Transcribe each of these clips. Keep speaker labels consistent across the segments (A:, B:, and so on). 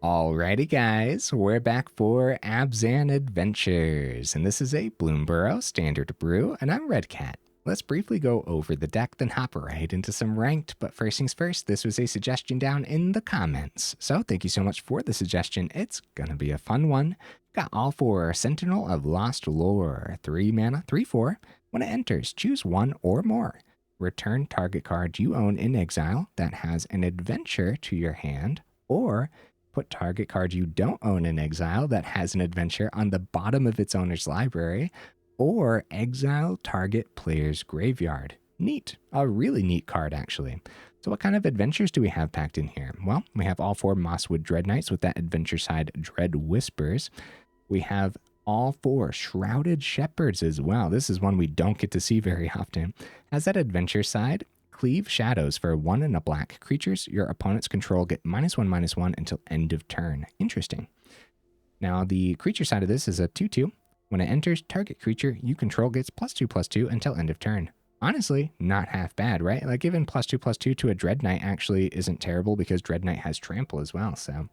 A: Alrighty guys, we're back for Abzan Adventures, and this is a Bloomburrow standard brew, and I'm Red Cat. Let's briefly go over the deck, then hop right into some ranked, but first things first, this was a suggestion down in the comments. So thank you so much for the suggestion, it's gonna be a fun one. Got all four Sentinel of Lost Lore, 3 mana, 3/4. When it enters, choose one or more. Return target card you own in exile that has an adventure to your hand, or put target card you don't own in exile that has an adventure on the bottom of its owner's library, or exile target player's graveyard. Neat. A really neat card, actually. So what kind of adventures do we have packed in here? Well, we have all four Mosswood Dreadknights with that adventure side Dread Whispers. We have all four Shrouded Shepherds as well. This is one we don't get to see very often. Has that adventure side. Cleave Shadows for 1 and a black. Creatures your opponents control get -1/-1 until end of turn. Interesting. Now, the creature side of this is a 2/2. When it enters, target creature you control gets +2/+2 until end of turn. Honestly, not half bad, right? Like, giving +2/+2 to a Dreadknight actually isn't terrible because Dreadknight has Trample as well, so...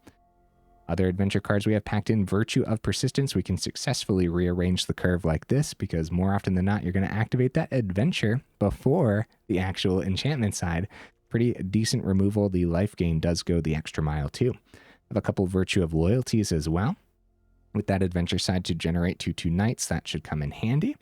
A: Other adventure cards we have packed in, Virtue of Persistence. We can successfully rearrange the curve like this because more often than not, you're going to activate that adventure before the actual enchantment side. Pretty decent removal. The life gain does go the extra mile too. Have a couple Virtue of Loyalties as well. With that adventure side to generate 2/2 knights, that should come in handy.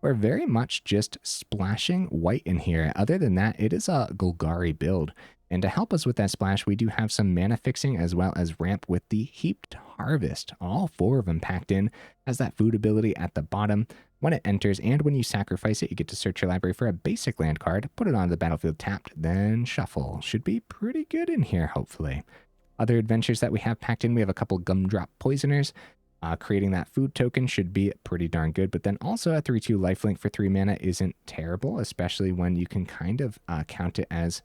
A: We're very much just splashing white in here. Other than that, it is a Golgari build. And to help us with that splash, we do have some mana fixing as well as ramp with the Heaped Harvest. All four of them packed in. Has that food ability at the bottom. When it enters and when you sacrifice it, you get to search your library for a basic land card, put it on the battlefield tapped, then shuffle. Should be pretty good in here, hopefully. Other adventures that we have packed in, we have a couple Gumdrop Poisoners. Creating that food token should be pretty darn good, but then also a 3/2 lifelink for 3 mana isn't terrible, especially when you can kind of count it as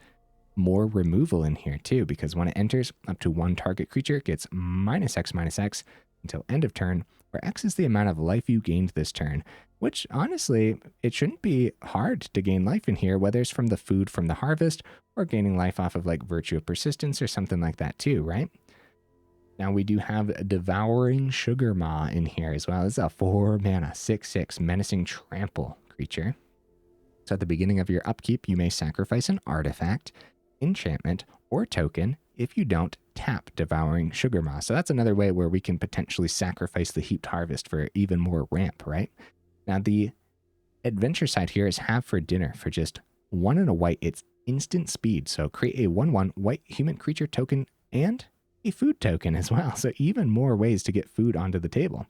A: more removal in here too, because when it enters, up to 1 target creature gets -X/-X until end of turn, where X is the amount of life you gained this turn, which honestly, it shouldn't be hard to gain life in here, whether it's from the food from the harvest or gaining life off of like Virtue of Persistence or something like that too, right? Now we do have Devouring Sugarmaw in here as well. This is a 4 mana, 6/6 menacing trample creature. So at the beginning of your upkeep, you may sacrifice an artifact, enchantment, or token. If you don't, tap Devouring Sugarmaw. So that's another way where we can potentially sacrifice the Heaped Harvest for even more ramp, right? Now the adventure side here is have for dinner for just 1 and a white. It's instant speed. So create a 1/1 white human creature token and a food token as well. So even more ways to get food onto the table.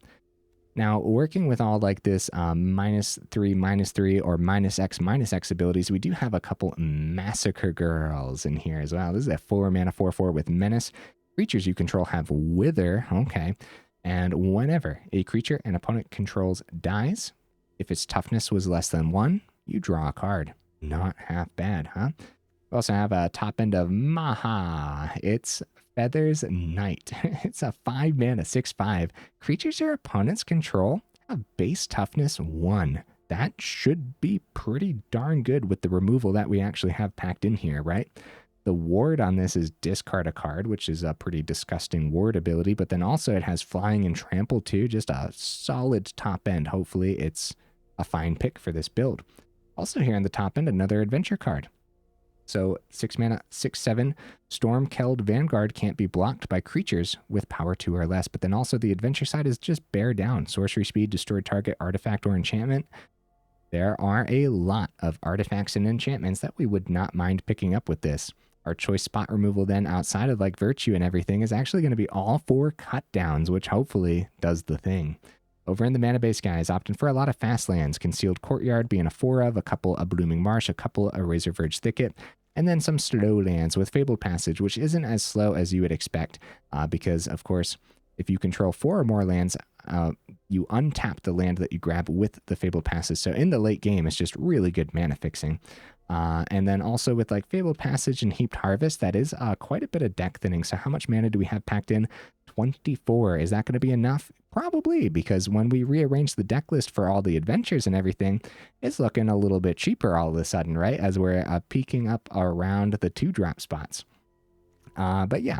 A: Now, working with all like this -3/-3 or -X/-X abilities, we do have a couple Massacre girls in here as well. This is a 4 mana 4/4 with Menace. Creatures you control have Wither. Okay. And whenever a creature an opponent controls dies, if its toughness was less than 1, you draw a card. Not half bad, huh? We also have a top end of Maha. It's Feathers Knight. It's a 5 mana 6/5. Creatures your opponents control have base toughness 1. That should be pretty darn good with the removal that we actually have packed in here, right? The ward on this is discard a card, which is a pretty disgusting ward ability, but then also it has flying and trample too. Just a solid top end. Hopefully it's a fine pick for this build. Also here on the top end, another adventure card. So 6 mana, 6/7, Stormkeld Vanguard can't be blocked by creatures with power 2 or less. But then also the adventure side is just bear down. Sorcery speed, destroy target artifact or enchantment. There are a lot of artifacts and enchantments that we would not mind picking up with this. Our choice spot removal then outside of like Virtue and everything is actually going to be all 4 cut downs, which hopefully does the thing. Over in the mana base, guys, opting for a lot of fast lands. Concealed Courtyard being a 4 of, a couple of Blooming Marsh, a couple of Razorverge Thicket, and then some slow lands with Fabled Passage, which isn't as slow as you would expect because, of course, if you control 4 or more lands, you untap the land that you grab with the Fabled Passage. So in the late game, it's just really good mana fixing. And then also with like Fabled Passage and Heaped Harvest, that is quite a bit of deck thinning. So how much mana do we have packed in? 24. Is that going to be enough? Probably, because when we rearrange the deck list for all the adventures and everything, it's looking a little bit cheaper all of a sudden, right? As we're peaking up around the 2-drop spots. But yeah,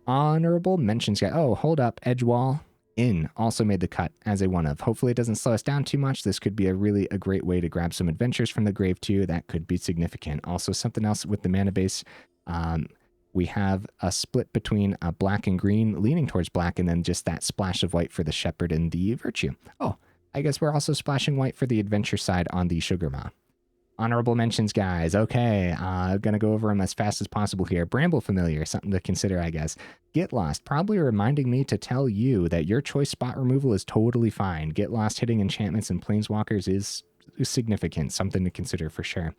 A: Honorable mentions, guy. Oh, hold up. Edgewall Inn also made the cut as a one of. Hopefully it doesn't slow us down too much. This could be a great way to grab some adventures from the grave too. That could be significant. Also something else with the mana base. We have a split between black and green, leaning towards black, and then just that splash of white for the Shepherd and the Virtue. Oh, I guess we're also splashing white for the adventure side on the Sugarmaw. Honorable mentions, guys. Okay, I'm going to go over them as fast as possible here. Bramble Familiar, something to consider, I guess. Get Lost, probably reminding me to tell you that your choice spot removal is totally fine. Get Lost hitting enchantments and planeswalkers is significant, something to consider for sure.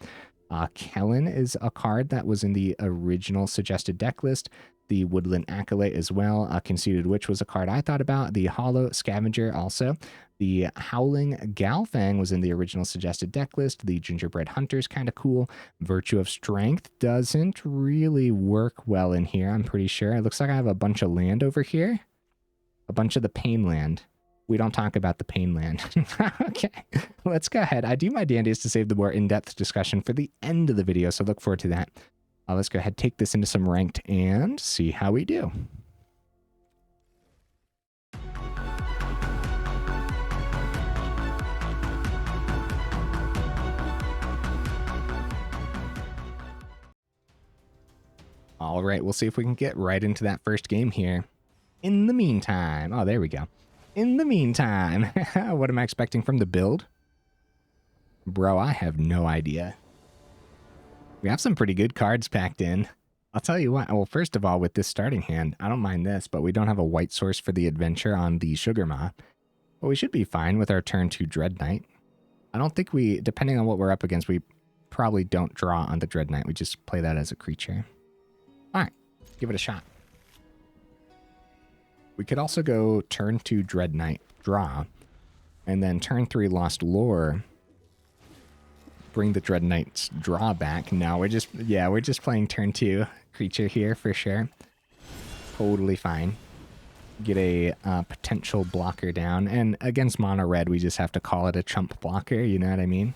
A: Kellen is a card that was in the original suggested deck list. The Woodland Acolyte as well. Conceited Witch was a card I thought about. The Hollow Scavenger also. The Howling Galfang was in the original suggested deck list. The Gingerbread Hunter is kind of cool. Virtue of Strength doesn't really work well in here, I'm pretty sure. It looks like I have a bunch of land over here. A bunch of the Pain Land. We don't talk about the Pain Land. Okay, let's go ahead. I do my dandiest to save the more in-depth discussion for the end of the video, so look forward to that. Let's go ahead, take this into some ranked and see how we do. All right, we'll see if we can get right into that first game here. In the meantime, oh, there we go. In the meantime, what am I expecting from the build? Bro, I have no idea. We have some pretty good cards packed in. I'll tell you what, well, first of all, with this starting hand, I don't mind this, but we don't have a white source for the adventure on the Sugarmaw. But we should be fine with our turn 2 Dreadknight. I don't think we, depending on what we're up against, we probably don't draw on the Dreadknight. We just play that as a creature. All right, give it a shot. We could also go turn 2 Dreadknight, draw, and then turn 3 Lost Lore, bring the Dreadknight's draw back. Now we're just, yeah, we're just playing turn 2 creature here for sure. Totally fine. Get a potential blocker down, and against mono red, we just have to call it a chump blocker, you know what I mean?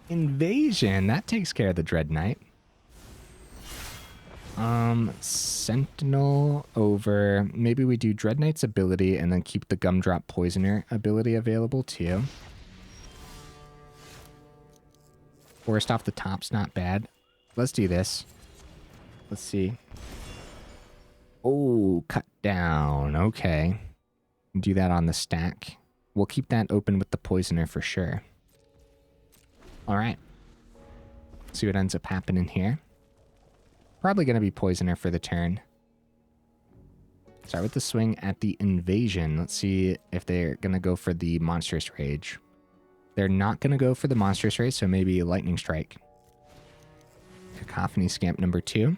A: Invasion, that takes care of the Dreadknight. Sentinel over, maybe we do Dreadknight's ability and then keep the Gumdrop Poisoner ability available too. Forest off the top's not bad. Let's do this. Let's see. Oh, cut down. Okay. Do that on the stack. We'll keep that open with the Poisoner for sure. All right. See what ends up happening here. Probably going to be Poisoner for the turn. Start with the swing at the Invasion. Let's see if they're going to go for the Monstrous Rage. They're not going to go for the Monstrous Rage, so maybe Lightning Strike. Cacophony Scamp number 2.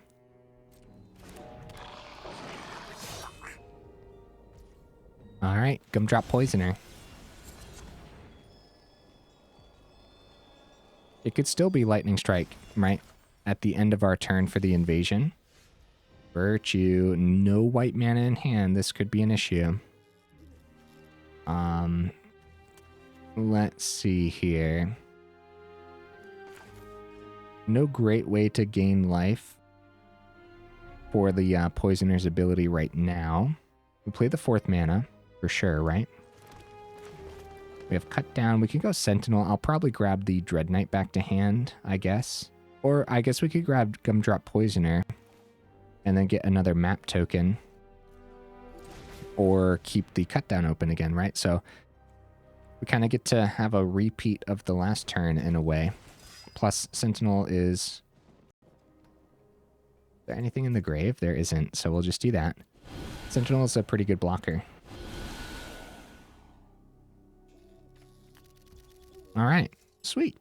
A: All right, Gumdrop Poisoner. It could still be Lightning Strike, right? At the end of our turn for the Invasion. Virtue, no white mana in hand. This could be an issue. Let's see here. No great way to gain life for the Poisoner's ability right now. We play the 4th mana, for sure, right? We have Cut Down. We can go Sentinel. I'll probably grab the Dreadknight back to hand, I guess. Or I guess we could grab Gumdrop Poisoner and then get another map token. Or keep the Cut Down open again, right? So we kind of get to have a repeat of the last turn in a way. Plus, Sentinel is... Is there anything in the grave? There isn't, so we'll just do that. Sentinel is a pretty good blocker. All right, sweet.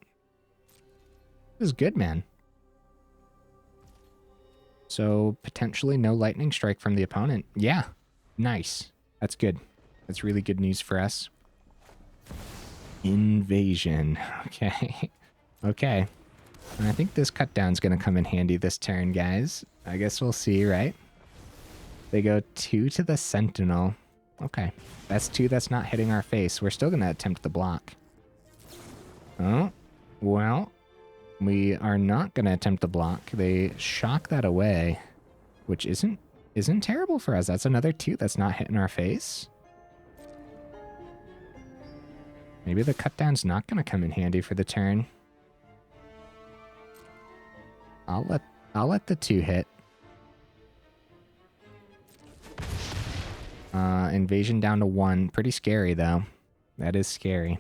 A: This is good, man. So, potentially no Lightning Strike from the opponent. Yeah, nice. That's good. That's really good news for us. Invasion. Okay. Okay. And I think this Cut Down's going to come in handy this turn, guys. I guess we'll see, right? They go 2 to the Sentinel. Okay. That's 2 that's not hitting our face. We're still going to attempt the block. Oh, well... We are not going to attempt the block. They shock that away, which isn't isn't terrible for us. That's another 2 that's not hitting our face. Maybe the cut down's not going to come in handy for the turn. I'll let the 2 hit. Invasion down to 1. Pretty scary, though. That is scary.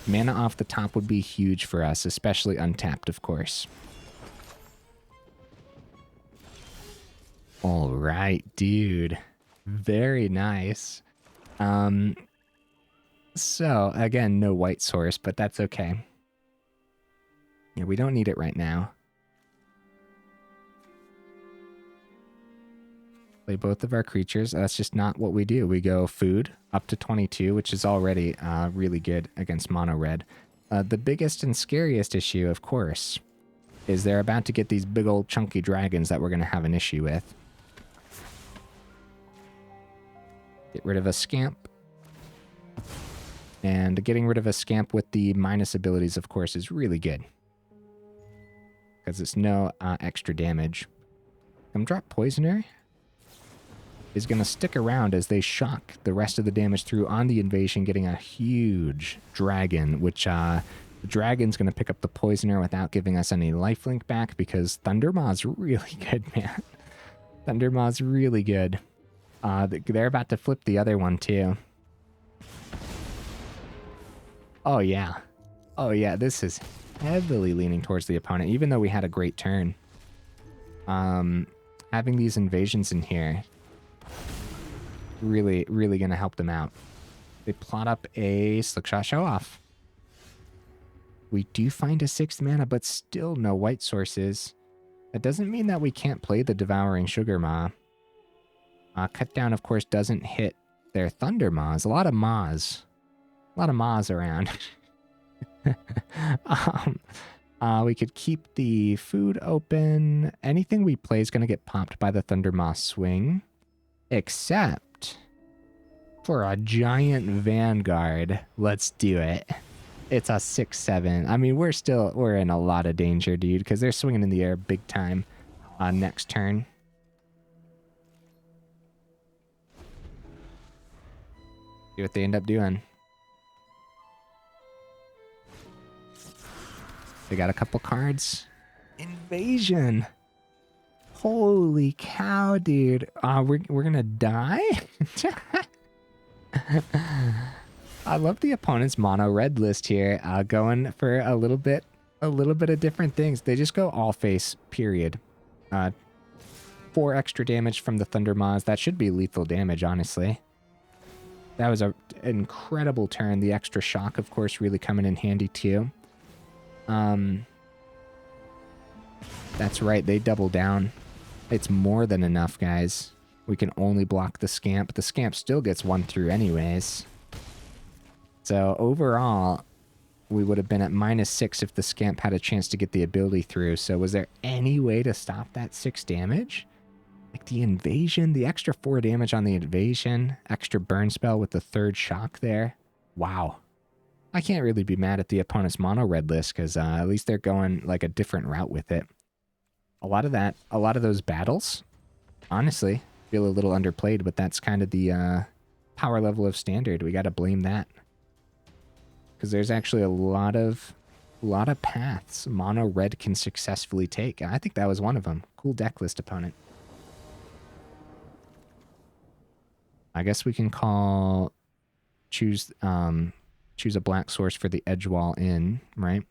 A: Mana off the top would be huge for us, especially untapped, of course. All right, dude. Very nice. So, again, no white source, but that's okay. Yeah, we don't need it right now. Play both of our creatures. That's just not what we do. We go food up to 22, which is already really good against mono red. The biggest and scariest issue, of course, is they're about to get these big old chunky dragons that we're going to have an issue with. Get rid of a scamp. And getting rid of a scamp with the minus abilities, of course, is really good. Because it's no extra damage. Gumdrop Poisoner is going to stick around as they shock the rest of the damage through on the invasion, getting a huge dragon, which the dragon's going to pick up the Poisoner without giving us any lifelink back, because Thundermaw's really good, man. Thundermaw's really good. They're about to flip the other one, too. Oh, yeah. Oh, yeah, this is heavily leaning towards the opponent, even though we had a great turn. Having these invasions in here, really going to help them out. They plot up a Slickshot Show-Off. We do find a 6th mana, but still no white sources. That doesn't mean that we can't play the Devouring Sugarmaw. Cut down, of course, doesn't hit their Thunder Maws. A lot of Maws. A lot of Maws around. We could keep the food open. Anything we play is going to get popped by the Thunder Maw swing. Except for a giant Vanguard. Let's do it. It's a 6/7. I mean, we're in a lot of danger, dude, because they're swinging in the air big time next turn. See what they end up doing. They got a couple cards. Invasion. Holy cow, dude. We're gonna die? I love the opponent's mono red list here, going for a little bit of different things. They just go all face, period. 4 extra damage from the Thunder Maws. That should be lethal damage, honestly. That was an incredible turn. The extra shock, of course, really coming in handy too. That's right, they double down. It's more than enough, guys. We can only block the scamp. The scamp still gets 1 through anyways. So overall, we would have been at -6 if the scamp had a chance to get the ability through. So was there any way to stop that 6 damage? Like the invasion, the extra 4 damage on the invasion, extra burn spell with the 3rd shock there. Wow. I can't really be mad at the opponent's mono red list, because at least they're going like a different route with it. A lot of those battles, honestly, feel a little underplayed, but that's kind of the power level of Standard. We got to blame that. Because there's actually a lot of paths mono red can successfully take. And I think that was one of them. Cool deck list opponent. I guess we can choose a black source for the Edgewall Inn, right?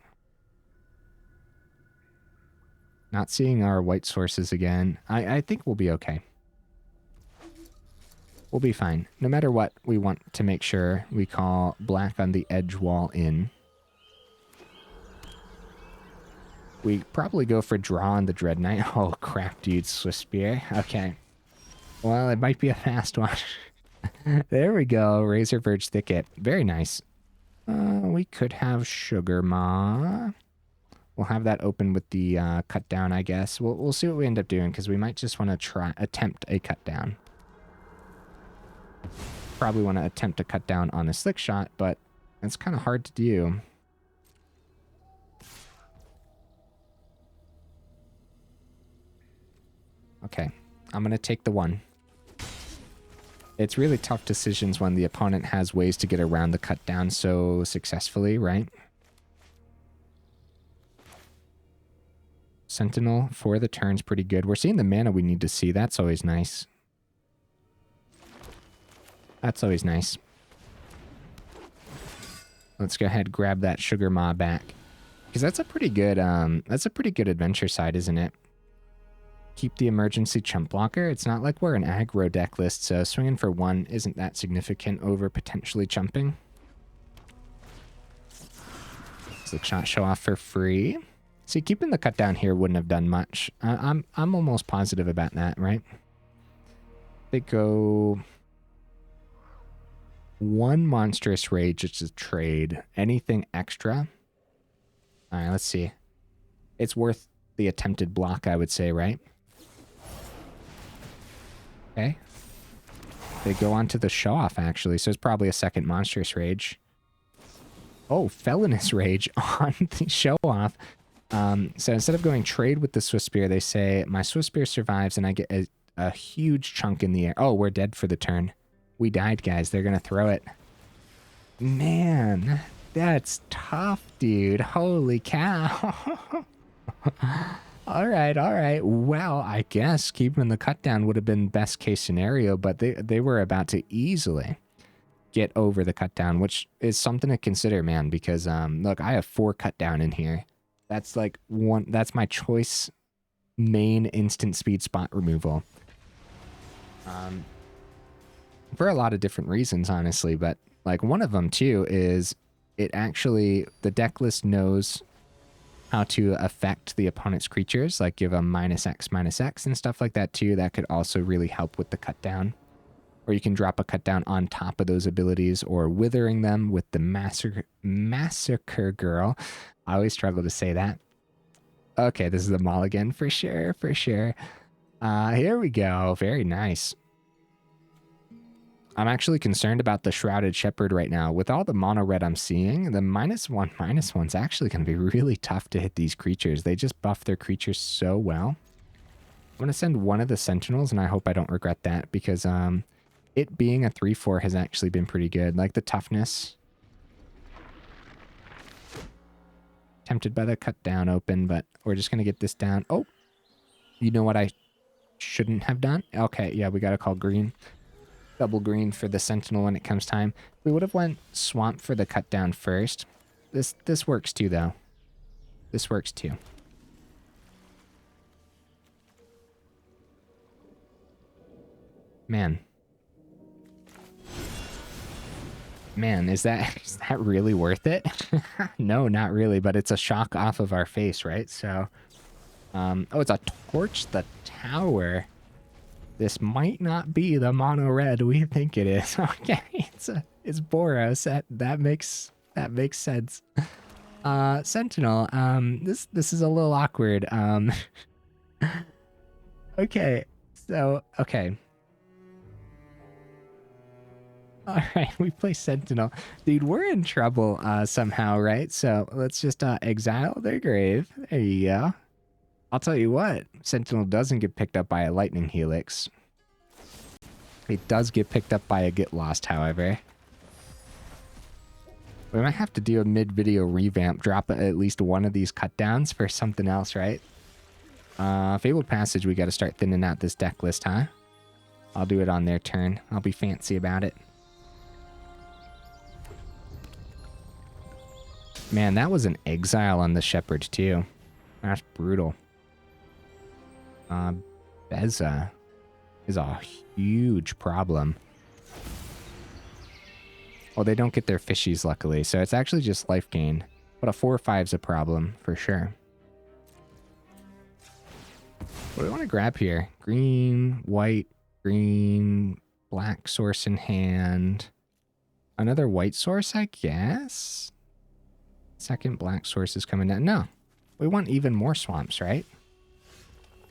A: Not seeing our white sources again. I think we'll be okay. We'll be fine. No matter what, we want to make sure we call black on the Edgewall Inn. We probably go for draw on the Dreadknight. Oh crap, dude, Swift Spear. Okay. Well, it might be a fast one. There we go. Razorverge Thicket. Very nice. We could have Sugarmaw. We'll have that open with the cut down, I guess. We'll see what we end up doing, because we might just want to attempt a cut down. Probably want to attempt a cut down on a slick shot, but it's kind of hard to do. Okay. I'm going to take the 1. It's really tough decisions when the opponent has ways to get around the cut down so successfully, right? Sentinel for the turn's pretty good. We're seeing the mana we need to see. That's always nice. That's always nice. Let's go ahead and grab that Sugarmaw back. Because that's a pretty good adventure side, isn't it? Keep the emergency chump blocker. It's not like we're an aggro deck list, so swinging for 1 isn't that significant over potentially chumping. Slick shot show off for free. See, keeping the cut down here wouldn't have done much. I'm almost positive about that, right? They go 1 monstrous rage, it's a trade. Anything extra? All right, let's see. It's worth the attempted block, I would say, right? Okay. They go on to the show off, actually, so it's probably a second monstrous rage. Oh, felonious rage on the show off. So instead of going trade with the Swiss Spear, they say, my Swiss Spear survives and I get a huge chunk in the air. Oh, we're dead for the turn. We died, guys. They're going to throw it. Man, that's tough, dude. Holy cow. All right, all right. Well, I guess keeping the cut down would have been best case scenario, but they were about to easily get over the cut down, which is something to consider, man, because look, I have 4 cut down in here. That's like that's my choice main instant speed spot removal. For a lot of different reasons, honestly, but like one of them too is it actually, the deck list knows how to affect the opponent's creatures, like give them -X and stuff like that too. That could also really help with the cut down. Or you can drop a cut down on top of those abilities, or withering them with the Massacre girl. I always struggle to say that. Okay, this is the mulligan for sure, for sure. Here we go. Very nice. I'm actually concerned about the Shrouded Shepherd right now. With all the mono red I'm seeing, the -1/-1's actually going to be really tough to hit these creatures. They just buff their creatures so well. I'm going to send one of the Sentinels, and I hope I don't regret that, because it being a 3/4 has actually been pretty good. Like the toughness. Tempted by the cut down open, but we're just going to get this down. Oh, you know what I shouldn't have done? Okay, yeah, we got to call green. Double green for the Sentinel when it comes time. We would have went swamp for the cut down first. This works too, though. This works too. Man. Man, is that really worth it? No, not really, but it's a shock off of our face, right? So, oh, it's a torch the tower. This might not be the mono red we think it is. Okay, it's Boros. That makes sense. Sentinel. This is a little awkward. Okay, so okay. All right, we play Sentinel. Dude, we're in trouble somehow, right? So let's just exile their grave. There you go. I'll tell you what, Sentinel doesn't get picked up by a Lightning Helix. It does get picked up by a Get Lost, however. We might have to do a mid-video revamp, drop at least one of these cut downs for something else, right? Fabled Passage, we got to start thinning out this deck list, huh? I'll do it on their turn. I'll be fancy about it. Man, that was an exile on the Shepherd, too. That's brutal. Beza is a huge problem. Oh, they don't get their fishies, luckily, so it's actually just life gain. But a 4/5's a problem, for sure. What do we want to grab here? Green, white, green, black source in hand. Another white source, I guess? Second black source is coming down. No, we want even more swamps, right?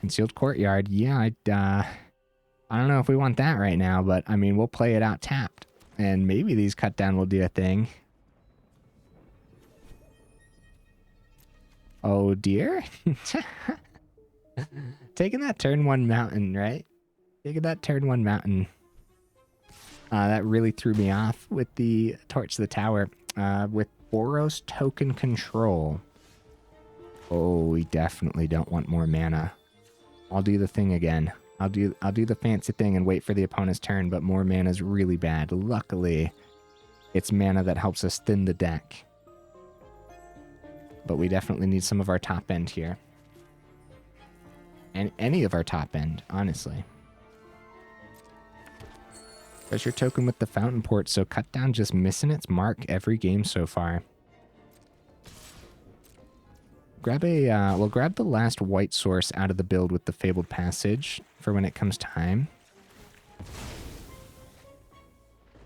A: Concealed Courtyard. Yeah, I don't know if we want that right now, but I mean, we'll play it out tapped. And maybe these cut down will do a thing. Oh dear. Taking that turn 1 mountain, right? Take that turn 1 mountain. That really threw me off with the Torch to the Tower. With Boros token control. Oh, we definitely don't want more mana. I'll do the thing again. I'll do the fancy thing and wait for the opponent's turn, but more mana is really bad. Luckily, it's mana that helps us thin the deck. But we definitely need some of our top end here. And any of our top end, honestly. Treasure token with the Fountain Port, so cut down just missing its mark every game so far. Grab a, we'll grab the last white source out of the build with the Fabled Passage for when it comes time.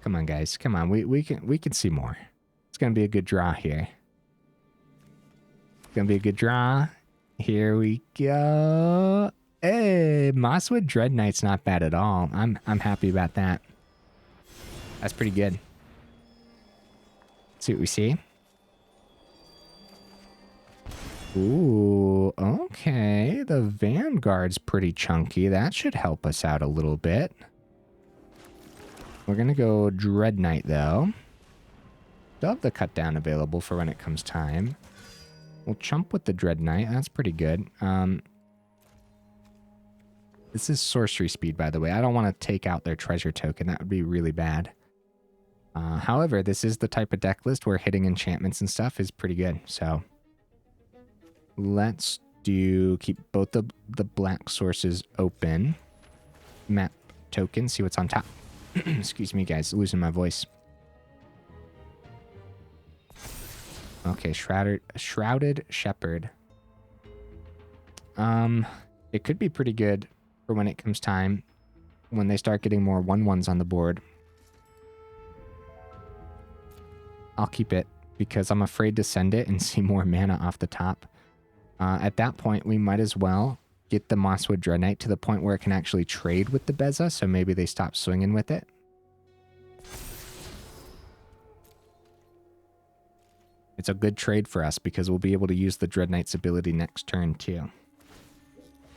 A: Come on, guys. Come on. We can see more. It's going to be a good draw here. It's going to be a good draw. Here we go. Hey, Mosswood Dreadknight's not bad at all. I'm happy about that. That's pretty good. Let's see what we see. Ooh, okay. The Vanguard's pretty chunky. That should help us out a little bit. We're going to go Dreadknight, though. Still have the cut down available for when it comes time. We'll chump with the Dreadknight. That's pretty good. This is sorcery speed, by the way. I don't want to take out their treasure token. That would be really bad. However, this is the type of deck list where hitting enchantments and stuff is pretty good. So let's keep both the black sources open. Map token, see what's on top. Excuse me, guys, losing my voice. Okay, Shrouded Shepherd. It could be pretty good for when it comes time, when they start getting more 1/1s on the board. I'll keep it because I'm afraid to send it and see more mana off the top. At that point, we might as well get the Mosswood Dreadknight to the point where it can actually trade with the Beza, so maybe they stop swinging with it. It's a good trade for us because we'll be able to use the Dreadknight's ability next turn too.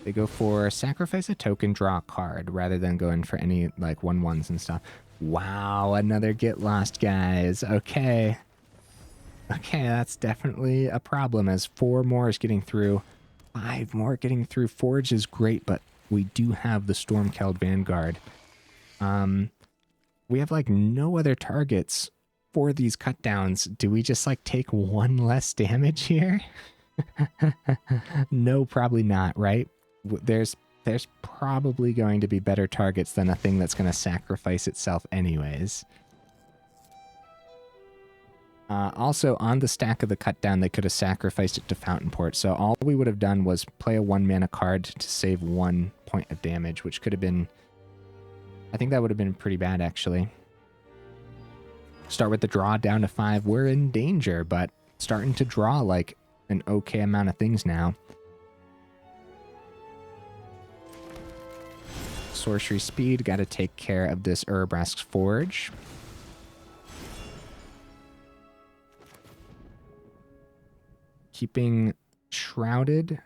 A: They go for sacrifice a token, draw a card, rather than going for any like 1/1s and stuff. Wow, another get lost, guys. Okay. Okay, that's definitely a problem as 4 more is getting through. 5 more getting through. Forge is great, but we do have the Stormkeld Vanguard. We have like no other targets for these cut downs. Do we just like take 1 less damage here? No, probably not, right? There's probably going to be better targets than a thing that's going to sacrifice itself anyways. Also, on the stack of the cut down, they could have sacrificed it to Fountain Port. So all we would have done was play a 1 mana card to save 1 point of damage, which could have been... I think that would have been pretty bad, actually. Start with the draw down to 5. We're in danger, but starting to draw like an okay amount of things now. Sorcery speed, got to take care of this Urabrask's Forge. Keeping Shrouded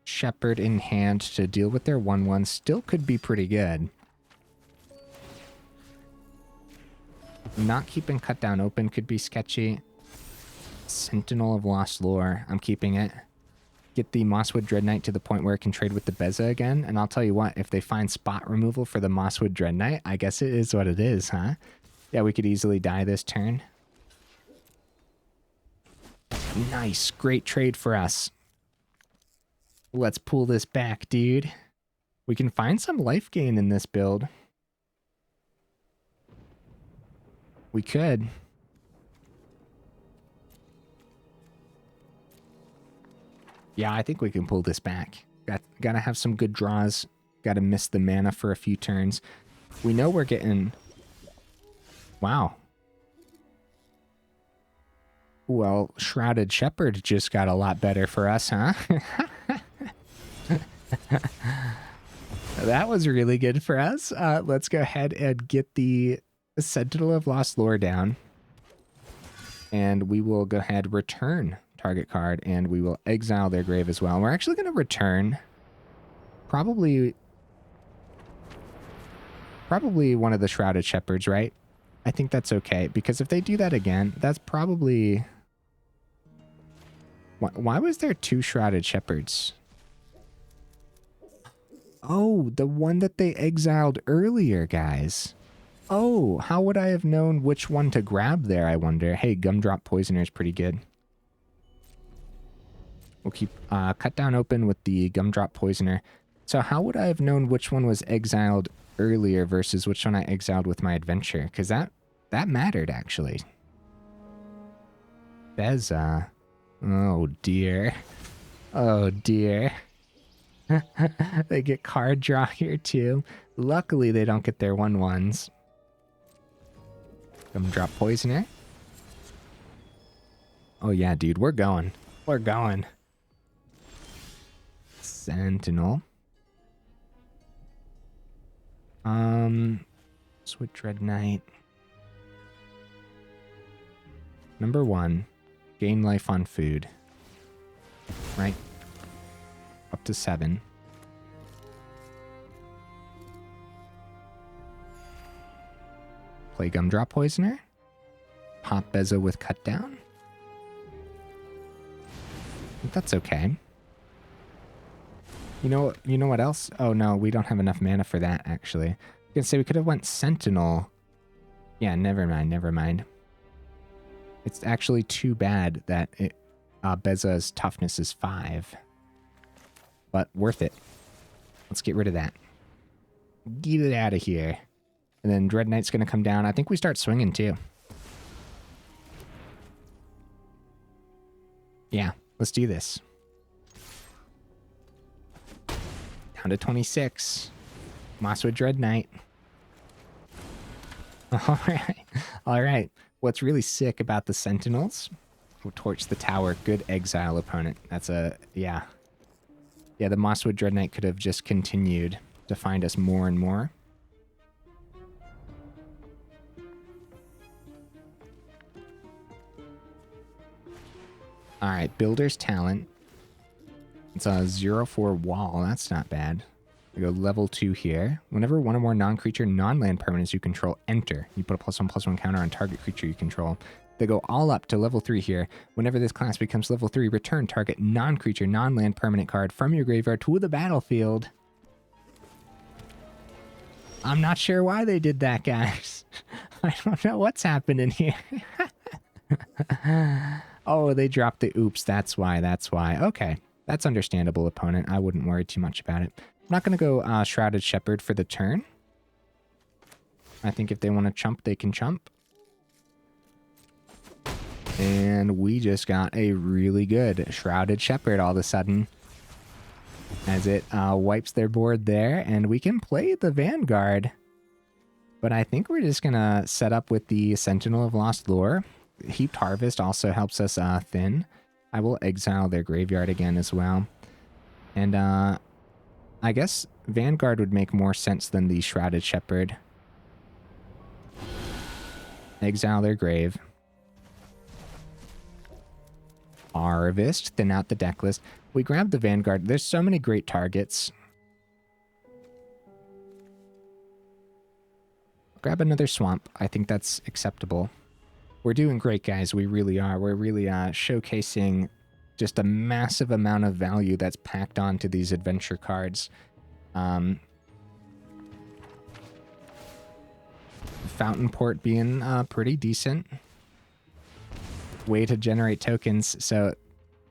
A: Shepherd in hand to deal with their 1/1 still could be pretty good. Not keeping Cut Down open could be sketchy. Sentinel of Lost Lore, I'm keeping it. Get the Mosswood Dreadknight to the point where it can trade with the Beza again. And I'll tell you what, if they find spot removal for the Mosswood Dreadknight, I guess it is what it is, huh? Yeah, we could easily die this turn. Nice, great trade for us. Let's pull this back, dude. We can find some life gain in this build. We could. Yeah, I think we can pull this back. Gotta have some good draws. Gotta miss the mana for a few turns. We know we're getting... Wow. Well, Shrouded Shepherd just got a lot better for us, huh? That was really good for us. Let's go ahead and get the Sentinel of Lost Lore down. And we will go ahead, return target card, and we will exile their grave as well. We're actually going to return probably Probably one of the Shrouded Shepherds, right? I think that's okay, because if they do that again, that's probably... Why was there 2 Shrouded Shepherds? Oh, the one that they exiled earlier, guys. Oh, how would I have known which one to grab there, I wonder? Hey, Gumdrop Poisoner is pretty good. We'll keep Cut Down open with the Gumdrop Poisoner. So how would I have known which one was exiled earlier versus which one I exiled with my adventure? Because that mattered, actually. Beza. Oh, dear. Oh, dear. They get card draw here, too. Luckily, they don't get their 1/1s. Gumdrop Poisoner. Oh, yeah, dude. We're going. We're going. Sentinel. Mosswood Dreadknight. Number 1. Gain life on food. Right? Up to 7. Play Gumdrop Poisoner. Pop Beza with Cut Down. That's okay. You know what else? Oh no, we don't have enough mana for that, actually. I was gonna say we could have went Sentinel. Yeah, never mind. It's actually too bad that Beza's toughness is 5. But worth it. Let's get rid of that. Get it out of here. And then Dreadknight's going to come down. I think we start swinging too. Yeah, let's do this. Down to 26. Mosswood Dreadknight. All right. What's really sick about the Sentinels? We'll torch the tower. Good exile opponent. That's a... yeah. Yeah, the Mosswood Dreadknight could have just continued to find us more and more. Alright, Builder's Talent. It's a 0/4 wall. That's not bad. We go level 2 here. Whenever one or more non-creature, non-land permanents you control enter, you put a +1/+1 counter on target creature you control. They go all up to level 3 here. Whenever this class becomes level 3, return target non-creature, non-land permanent card from your graveyard to the battlefield. I'm not sure why they did that, guys. I don't know what's happening here. Oh, they dropped the oops. That's why. Okay. That's understandable, opponent. I wouldn't worry too much about it. I'm not going to go Shrouded Shepherd for the turn. I think if they want to chump, they can chump. And we just got a really good Shrouded Shepherd all of a sudden. As it wipes their board there. And we can play the Vanguard. But I think we're just going to set up with the Sentinel of Lost Lore. Heaped Harvest also helps us thin. I will exile their graveyard again as well. And I guess Vanguard would make more sense than the Shrouded Shepherd. Exile their grave. Harvest, thin out the deck list. We grab the Vanguard. There's so many great targets. Grab another Swamp. I think that's acceptable. We're doing great, guys. We really are. We're really showcasing just a massive amount of value that's packed onto these adventure cards. Fountain Port being pretty decent way to generate tokens. So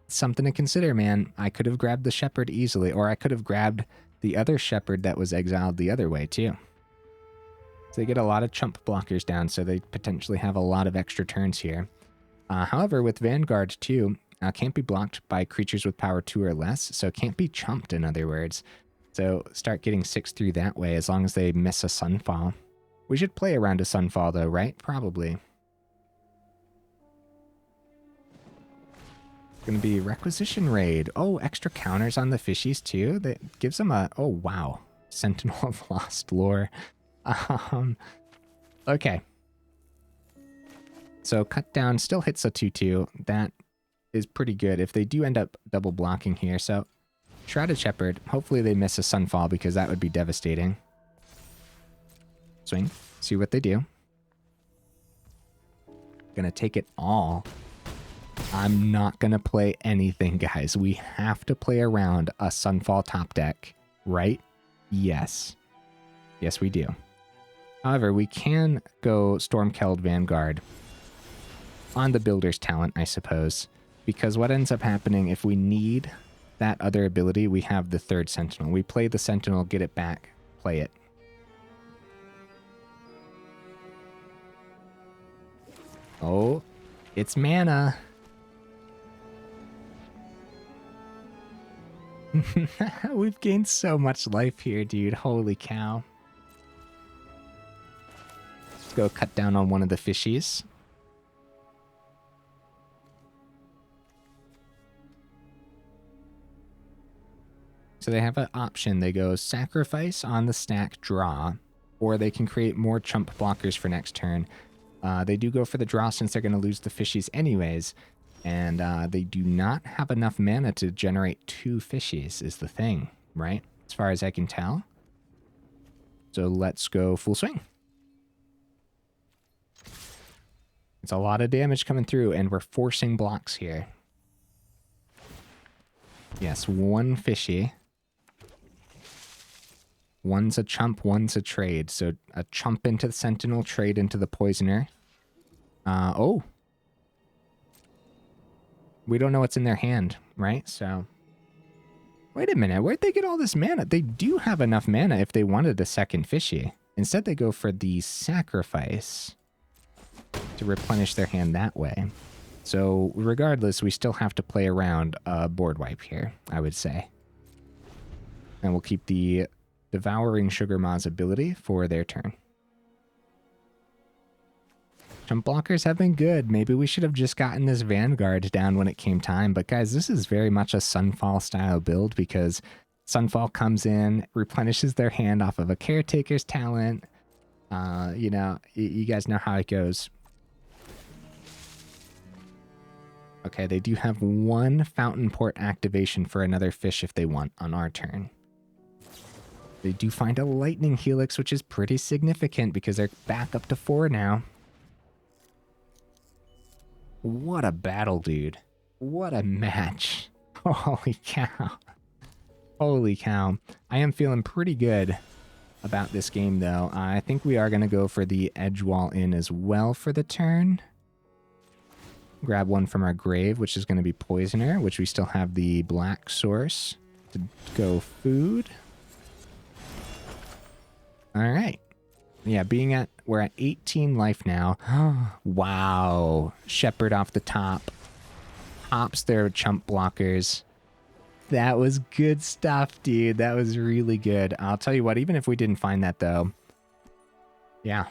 A: something to consider, man. I could have grabbed the Shepherd easily, or I could have grabbed the other Shepherd that was exiled the other way too. So they get a lot of chump blockers down, so they potentially have a lot of extra turns here. However, with Vanguard too, can't be blocked by creatures with power 2 or less, so can't be chumped, in other words. So start getting 6/3 that way, as long as they miss a Sunfall. We should play around a Sunfall though, right? Probably. It's going to be Requisition Raid. Oh, extra counters on the fishies too? That gives them a... oh, wow. Sentinel of Lost Lore. Okay. So Cut Down still hits a 2/2. That is pretty good if they do end up double blocking here. So Shrouded Shepherd, hopefully they miss a Sunfall because that would be devastating. Swing. See what they do. Gonna take it all. I'm not gonna play anything, guys. We have to play around a Sunfall top deck, right? Yes. Yes, we do. However, we can go Stormkeld Vanguard on the builder's talent, I suppose. Because what ends up happening, if we need that other ability, we have the third Sentinel. We play the Sentinel, get it back, play it. Oh, it's mana. We've gained so much life here, dude. Holy cow. Let's go cut down on one of the fishies. So they have an option. They go sacrifice on the stack, draw, or they can create more chump blockers for next turn. They do go for the draw since they're going to lose the fishies anyways. And they do not have enough mana to generate 2 fishies is the thing, right? As far as I can tell. So let's go full swing. It's a lot of damage coming through, and we're forcing blocks here. Yes, 1 fishy. One's a chump, one's a trade. So a chump into the Sentinel, trade into the Poisoner. Oh. We don't know what's in their hand, right? So, wait a minute. Where'd they get all this mana? They do have enough mana if they wanted a second fishy. Instead, they go for the sacrifice to replenish their hand that way. So, regardless, we still have to play around a board wipe here, I would say. And we'll keep the Devouring Sugarmaw's ability for their turn. Chump blockers have been good. Maybe we should have just gotten this Vanguard down when it came time. But guys, this is very much a Sunfall style build because Sunfall comes in, replenishes their hand off of a Caretaker's talent. You know, you guys know how it goes. Okay, they do have 1 Fountain Port activation for another fish if they want on our turn. They do find a Lightning Helix, which is pretty significant because they're back up to 4 now. What a battle, dude. What a match. Holy cow. Holy cow. I am feeling pretty good about this game, though. I think we are going to go for the Edgewall Inn as well for the turn. Grab one from our grave, which is going to be Poisoner, which we still have the black source to go food. All right. Yeah, we're at 18 life now. Wow. Shepherd off the top. Hops their chump blockers. That was good stuff, dude. That was really good. I'll tell you what, even if we didn't find that, though. Yeah,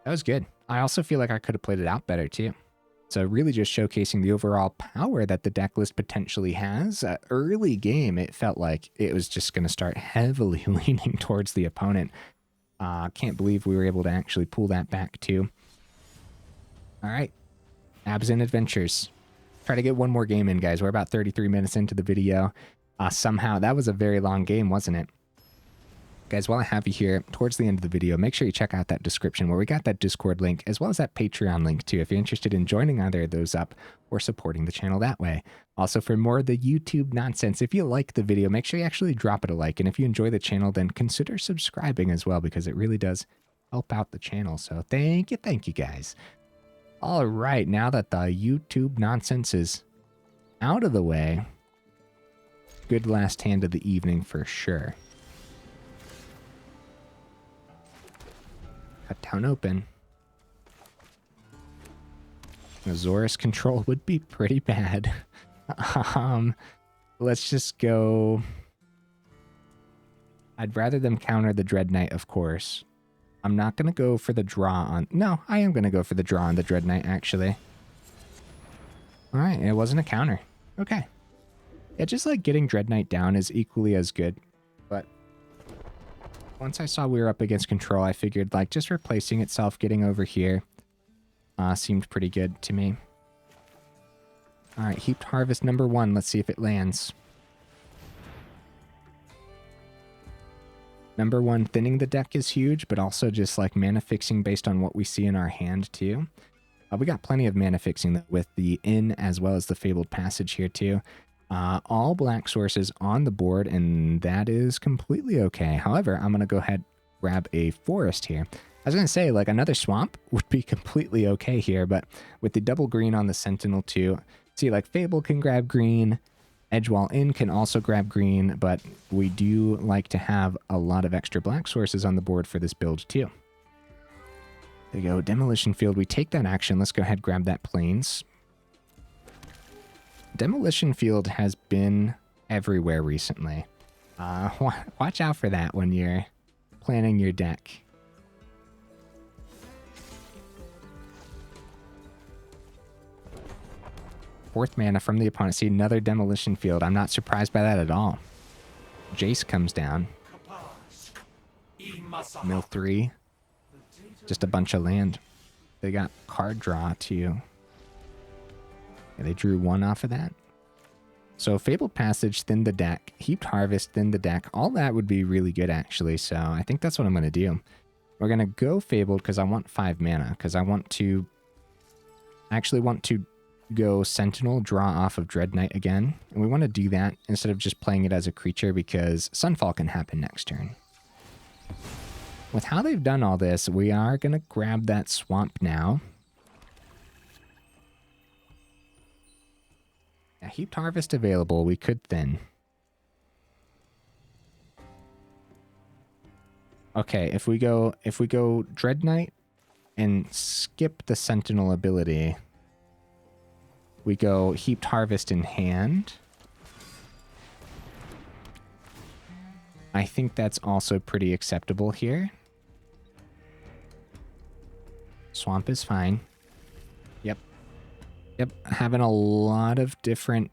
A: that was good. I also feel like I could have played it out better, too. So really just showcasing the overall power that the deck list potentially has. Early game, it felt like it was just going to start heavily leaning towards the opponent. Can't believe we were able to actually pull that back too. All right. Abzan Adventures. Try to get one more game in, guys. We're about 33 minutes into the video. Somehow, that was a very long game, wasn't it? Guys, while I have you here, towards the end of the video, make sure you check out that description where we got that Discord link, as well as that Patreon link too, if you're interested in joining either of those up or supporting the channel that way. Also, for more of the YouTube nonsense, if you like the video, make sure you actually drop it a like. And if you enjoy the channel, then consider subscribing as well, because it really does help out the channel. So thank you guys. All right, now that the YouTube nonsense is out of the way, good last hand of the evening for sure. Cut down open. Azorius control would be pretty bad. Let's just go. I'd rather them counter the Dreadknight, of course. I'm not going to go for the draw on... No, I am going to go for the draw on the Dreadknight, actually. Alright, it wasn't a counter. Okay. Yeah, just like getting Dreadknight down is equally as good. But once I saw we were up against control, I figured like just replacing itself, getting over here, seemed pretty good to me. Alright, Heaped Harvest number 1. Let's see if it lands. Number one, thinning the deck is huge, but also just like mana fixing based on what we see in our hand too. We got plenty of mana fixing with the Inn as well as the Fabled Passage here too. All black sources on the board, and that is completely okay. However, I'm going to go ahead and grab a forest here. I was going to say, like, another swamp would be completely okay here, but with the double green on the Sentinel too, see, like, Fable can grab green, Edgewall Inn can also grab green, but we do like to have a lot of extra black sources on the board for this build too. There you go, Demolition Field. We take that action. Let's go ahead and grab that Plains. Demolition Field has been everywhere recently. Watch out for that when you're planning your deck. Fourth mana from the opponent. See, another Demolition Field. I'm not surprised by that at all. Jace comes down. Mill 3. Just a bunch of land. They got card draw too. Yeah, they drew one off of that. So Fabled Passage, thin the deck. Heaped Harvest, thin the deck. All that would be really good, actually. So I think that's what I'm going to do. We're going to go Fabled because I want 5 mana. Because I want to... actually want to go Sentinel, draw off of Dreadknight again. And we want to do that instead of just playing it as a creature because Sunfall can happen next turn. With how they've done all this, we are going to grab that swamp now. Yeah, Heaped Harvest available. We could thin. Okay, if we go Dreadknight and skip the Sentinel ability, we go Heaped Harvest in hand. I think that's also pretty acceptable here. Swamp is fine. Yep, having a lot of different...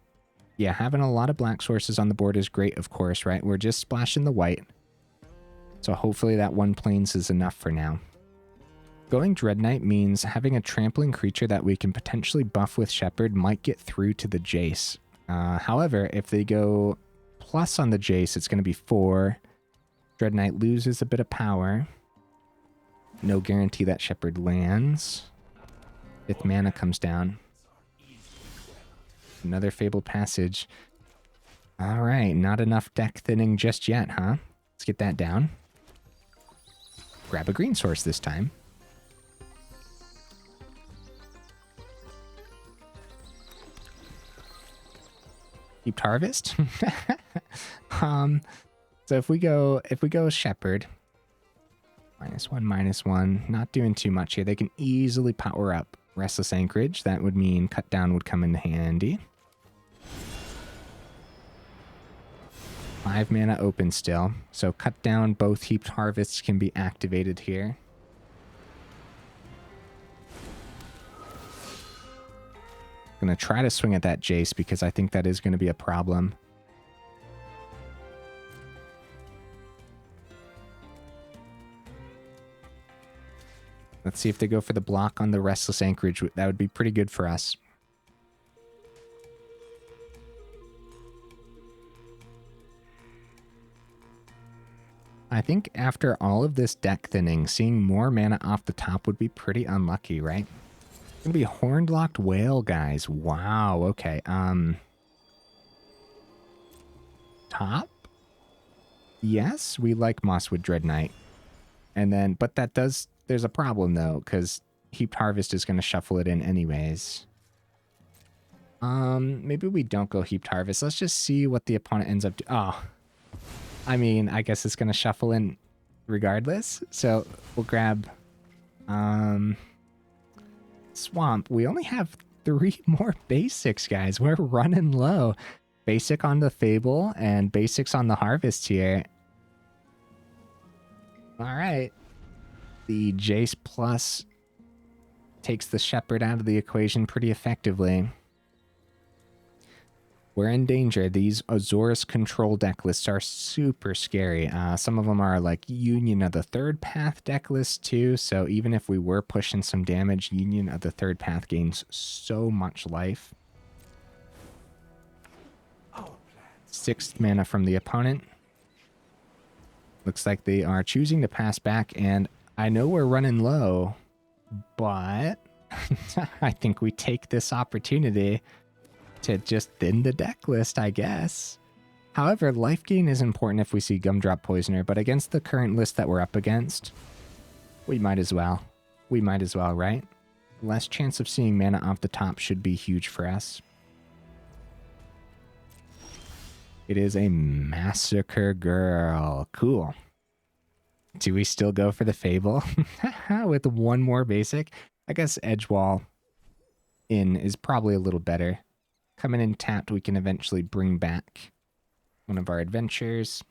A: yeah, having a lot of black sources on the board is great, of course, right? We're just splashing the white. So hopefully that one Plains is enough for now. Going Dreadknight means having a trampling creature that we can potentially buff with Shepherd might get through to the Jace. However, if they go plus on the Jace, it's going to be 4. Dreadknight loses a bit of power. No guarantee that Shepherd lands. 5th mana comes down. Another Fabled Passage. Alright, not enough deck thinning just yet, huh? Let's get that down. Grab a green source this time. Heaped Harvest. So if we go Shepherd, -1/-1, not doing too much here. They can easily power up Restless Anchorage. That would mean cut down would come in handy. 5 mana open still. So cut down, both Heaped Harvests can be activated here. Gonna try to swing at that Jace because I think that is going to be a problem. Let's see if they go for the block on the Restless Anchorage. That would be pretty good for us. I think after all of this deck thinning, seeing more mana off the top would be pretty unlucky, right? It's gonna be Horned Locked Whale, guys. Wow, okay. Top? Yes, we like Mosswood Dreadknight. And then, but that does, there's a problem though, because Heaped Harvest is going to shuffle it in anyways. Maybe we don't go Heaped Harvest. Let's just see what the opponent ends up doing. Oh, I mean, I guess it's going to shuffle in regardless. So we'll grab Swamp. We only have 3 more basics, guys. We're running low. Basic on the Fable and basics on the Harvest here. All right. The Jace Plus takes the Shepherd out of the equation pretty effectively. We're in danger. These Azorius control deck lists are super scary. Some of them are like Union of the Third Path deck lists too. So even if we were pushing some damage, Union of the Third Path gains so much life. 6th mana from the opponent. Looks like they are choosing to pass back, and I know we're running low, but I think we take this opportunity to just thin the deck list, I guess. However, life gain is important if we see Gumdrop Poisoner, but against the current list that we're up against, we might as well. We might as well, right? Less chance of seeing mana off the top should be huge for us. It is a Massacre girl. Cool. Do we still go for the Fable? With one more basic? I guess Edgewall Inn is probably a little better. Coming in tapped, we can eventually bring back one of our adventures.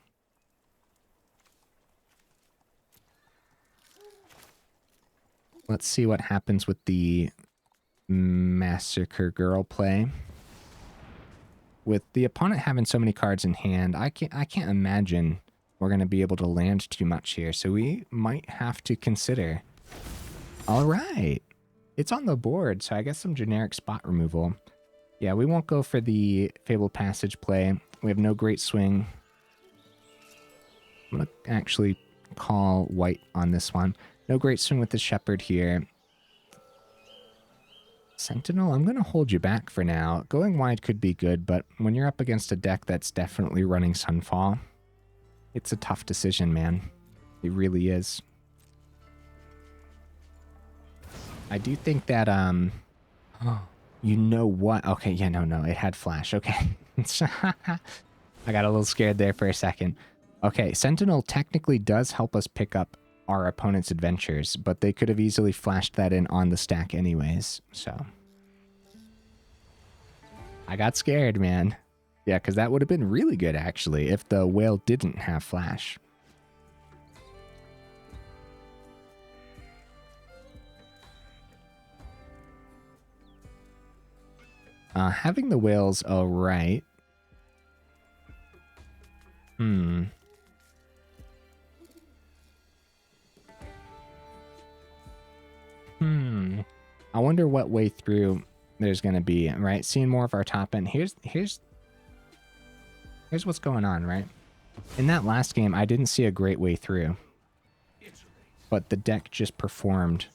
A: Let's see what happens with the Massacre girl play. With the opponent having so many cards in hand, I can't imagine we're going to be able to land too much here. So we might have to consider. All right. It's on the board, so I guess some generic spot removal. Yeah, we won't go for the Fabled Passage play. We have no great swing. I'm going to actually call white on this one. No great swing with the Shepherd here. Sentinel, I'm going to hold you back for now. Going wide could be good, but when you're up against a deck that's definitely running Sunfall, it's a tough decision, man. It really is. I do think that, you know what? Okay, yeah, no, it had flash. Okay. I got a little scared there for a second. Okay, Sentinel technically does help us pick up our opponent's adventures, but they could have easily flashed that in on the stack anyways, so. I got scared, man. Yeah, because that would have been really good, actually, if the whale didn't have flash. Having the whales, all right. I wonder what way through there's going to be, right? Seeing more of our top end. Here's what's going on, right? In that last game, I didn't see a great way through. But the deck just performed.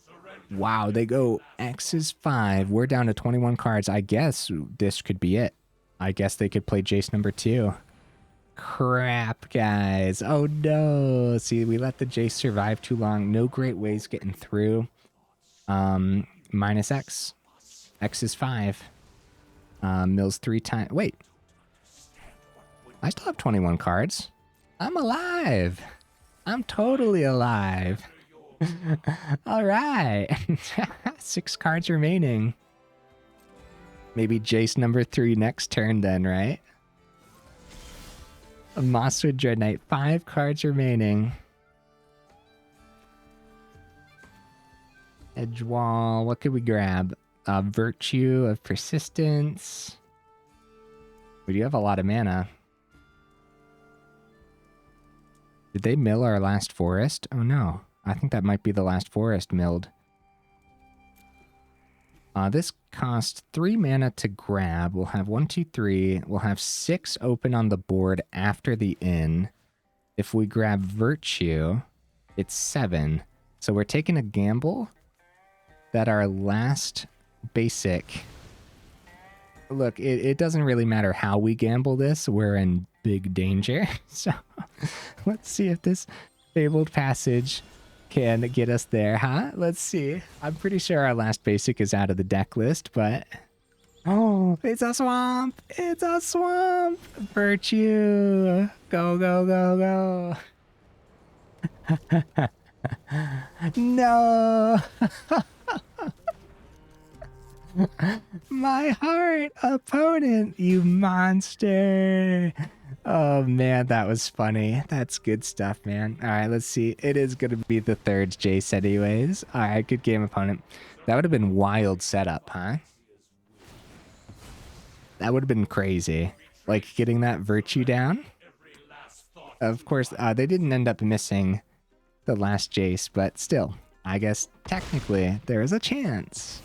A: Wow, they go X is 5. We're down to 21 cards. I guess this could be it. I guess they could play Jace number 2. Crap, guys. Oh, no. See, we let the Jace survive too long. No great ways getting through. Minus X. X is 5. Mills 3 times. Wait. I still have 21 cards. I'm alive. I'm totally alive. All right. 6 cards remaining. Maybe Jace number 3 next turn then, right? A Mosswood Dreadknight. 5 cards remaining. Edgewall. What could we grab? Virtue of Persistence. We do have a lot of mana. Did they mill our last forest? Oh no. I think that might be the last forest milled. This costs 3 mana to grab. We'll have 1, 2, 3. We'll have 6 open on the board after the inn. If we grab Virtue, it's 7. So we're taking a gamble that our last basic... Look, it doesn't really matter how we gamble this. We're in big danger. So let's see if this Fabled Passage can get us there, huh? Let's see. I'm pretty sure our last basic is out of the deck list, but... Oh, it's a swamp! It's a swamp! Virtue! Go, go, go, go! No! My heart, opponent, you monster! Oh man, that was funny. That's good stuff, man. All right, let's see. It is going to be the 3rd Jace anyways. All right, good game, opponent. That would have been wild setup, huh? That would have been crazy. Like getting that Virtue down. Of course, they didn't end up missing the last Jace, but still, I guess technically there is a chance.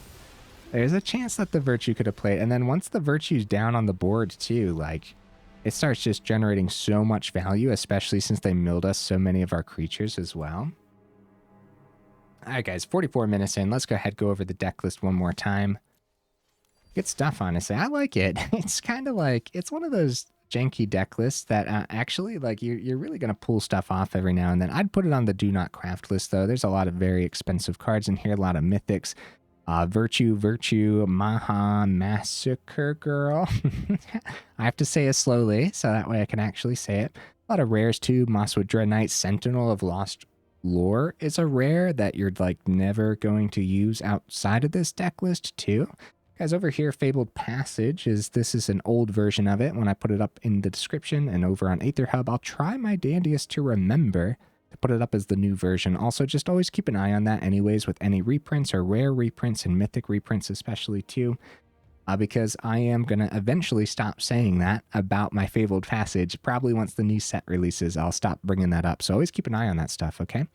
A: There's a chance that the Virtue could have played. And then once the Virtue's down on the board too, like... it starts just generating so much value, especially since they milled us so many of our creatures as well. All right, guys, 44 minutes in. Let's go ahead, go over the deck list one more time. Good stuff, honestly. I like it. It's kind of like, it's one of those janky deck lists that actually, like, you're really going to pull stuff off every now and then. I'd put it on the do not craft list, though. There's a lot of very expensive cards in here, a lot of mythics. Virtue, Maha, Massacre Girl. I have to say it slowly, so that way I can actually say it. A lot of rares, too. Mosswood Dreadknight, Sentinel of Lost Lore is a rare that you're, like, never going to use outside of this deck list, too. Guys, over here, Fabled Passage, this is an old version of it. When I put it up in the description and over on Aether Hub, I'll try my dandiest to remember to put it up as the new version. Also, just always keep an eye on that anyways with any reprints or rare reprints and mythic reprints especially too. Because I am going to eventually stop saying that about my Fabled Passage. Probably once the new set releases, I'll stop bringing that up. So always keep an eye on that stuff, okay?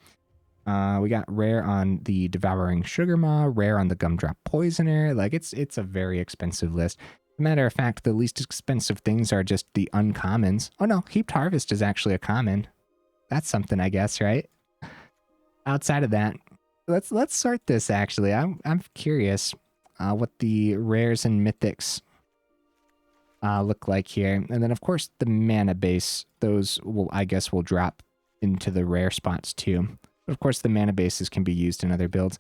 A: We got rare on the Devouring Sugarmaw, rare on the Gumdrop Poisoner. Like, it's a very expensive list. As a matter of fact, the least expensive things are just the uncommons. Oh no, Heaped Harvest is actually a common. That's something, I guess, right? Outside of that, let's sort this, actually. I'm curious what the rares and mythics look like here. And then, of course, the mana base. Those, I guess, will drop into the rare spots, too. Of course, the mana bases can be used in other builds.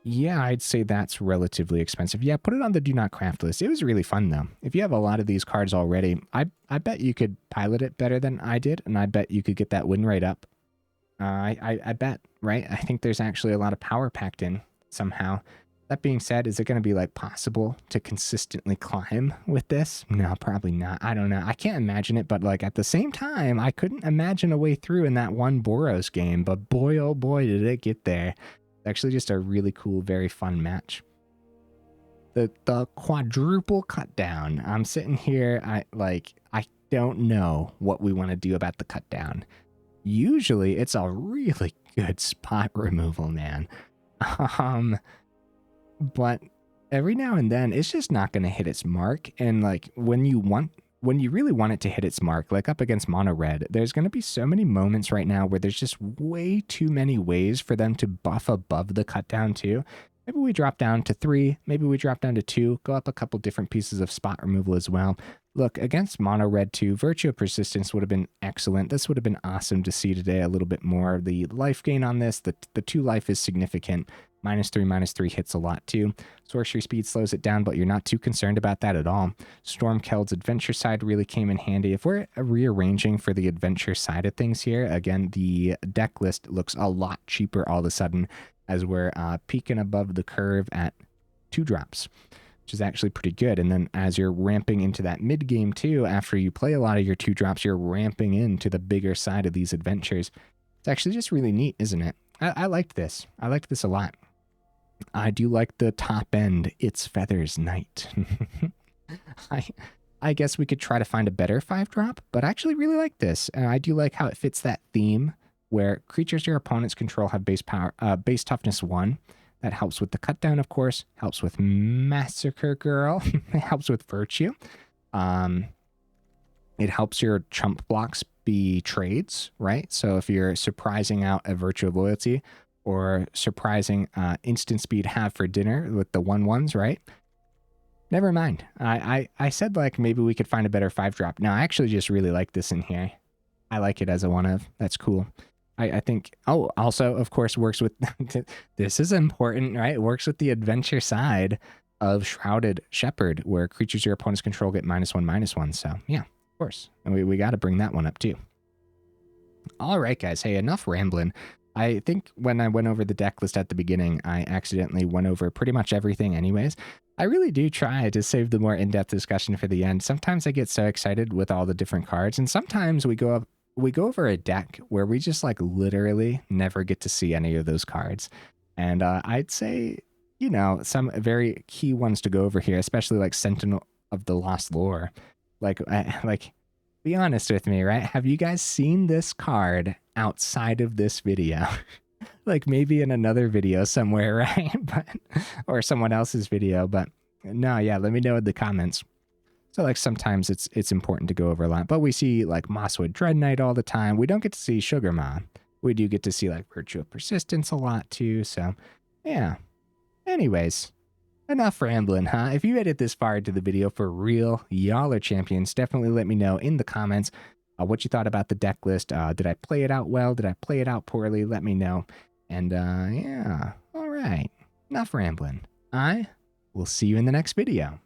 A: Yeah, I'd say that's relatively expensive. Yeah, put it on the do not craft list. It was really fun, though. If you have a lot of these cards already, I bet you could pilot it better than I did, and I bet you could get that win rate up. I bet, right? I think there's actually a lot of power packed in somehow. That being said, is it going to be, like, possible to consistently climb with this? No, probably not. I don't know. I can't imagine it, but, like, at the same time, I couldn't imagine a way through in that one Boros game, but boy, oh boy, did it get there. It's actually just a really cool, very fun match. The quadruple cut down. I'm sitting here, I don't know what we want to do about the cut down. Usually, it's a really good spot removal, man. But every now and then, it's just not going to hit its mark. And like when you really want it to hit its mark, like up against mono red, there's going to be so many moments right now where there's just way too many ways for them to buff above the cut down too. Maybe we drop down to 3, maybe we drop down to 2, go up a couple different pieces of spot removal as well. Look, against mono red 2, Virtue of Persistence would have been excellent. This would have been awesome to see today a little bit more. The life gain on this, the 2 life is significant. -3/-3 hits a lot too. Sorcery speed slows it down, but you're not too concerned about that at all. Stormkeld's adventure side really came in handy. If we're rearranging for the adventure side of things here, again, the deck list looks a lot cheaper all of a sudden as we're peaking above the curve at 2 drops, which is actually pretty good. And then as you're ramping into that mid game too, after you play a lot of your 2 drops, you're ramping into the bigger side of these adventures. It's actually just really neat, isn't it? I liked this. I liked this a lot. I do like the top end, It's Feathers Night. I guess we could try to find a better 5-drop, but I actually really like this. And I do like how it fits that theme where creatures your opponents control have base toughness 1. That helps with the cut down, of course. Helps with Massacre Girl. It helps with Virtue. It helps your chump blocks be trades, right? So if you're surprising out a Virtue of Loyalty, or surprising instant speed have for dinner with the 1/1s, right? Never mind. I said like maybe we could find a better 5-drop. No, I actually just really like this in here. I like it as a 1 of. That's cool. I think, oh, also, of course, works with, this is important, right? It works with the adventure side of Shrouded Shepherd, where creatures your opponents control get -1/-1. So yeah, of course. And we got to bring that one up too. All right, guys. Hey, enough rambling. I think when I went over the deck list at the beginning, I accidentally went over pretty much everything anyways. I really do try to save the more in-depth discussion for the end. Sometimes I get so excited with all the different cards, and sometimes we go over a deck where we just like literally never get to see any of those cards. And I'd say, you know, some very key ones to go over here, especially like Sentinel of the Lost Lore. Like, be honest with me, right? Have you guys seen this card outside of this video? Like maybe in another video somewhere, right? But or someone else's video, but no, yeah, let me know in the comments. So like sometimes it's important to go over a lot, but we see like Mosswood Dreadknight all the time. We don't get to see Sugarmaw. We do get to see like Virtue of Persistence a lot too. So yeah. Anyways, enough rambling, huh? If you made it this far into the video for real, y'all are champions. Definitely let me know in the comments what you thought about the deck list. Did I play it out well? Did I play it out poorly? Let me know. And yeah, all right. Enough rambling. I will see you in the next video.